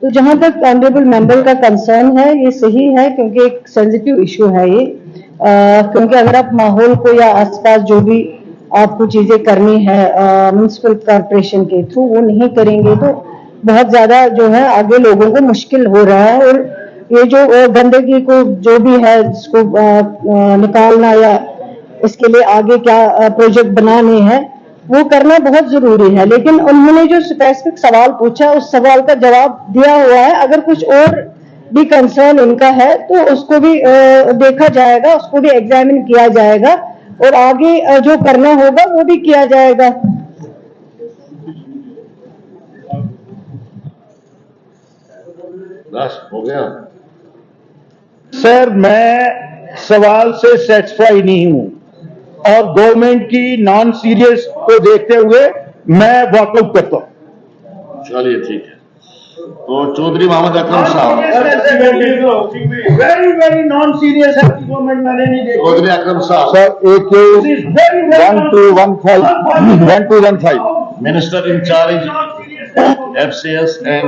तो जहां तक ऑनरेबल मेंबर का कंसर्न है ये सही है, क्योंकि एक सेंसिटिव इशू है ये। क्योंकि अगर आप माहौल को या आसपास जो भी आपको चीजें करनी है म्युनिसिपल कॉर्पोरेशन के थ्रू वो नहीं करेंगे तो बहुत ज्यादा जो है आगे लोगों को मुश्किल हो रहा है। और ये जो गंदगी को जो भी है जिसको निकालना या इसके लिए आगे क्या प्रोजेक्ट बनाने हैं वो करना बहुत जरूरी है। लेकिन उन्होंने जो स्पेसिफिक सवाल पूछा उस सवाल का जवाब दिया हुआ है। अगर कुछ और भी कंसर्न उनका है तो उसको भी देखा जाएगा, उसको भी एग्जामिन किया जाएगा और आगे जो करना होगा वो भी किया जाएगा। बस हो गया। सर, मैं सवाल से सेटिस्फाई नहीं हूं और गवर्नमेंट की नॉन सीरियस को देखते हुए मैं वॉकआउट करता हूं। चलिए ठीक है। और चौधरी मोहम्मद अकरम साहब, वेरी वेरी नॉन सीरियस है गवर्नमेंट, मैंने नहीं देखा। चौधरी अकरम साहब, सर, एक 1215 minister in charge FCS and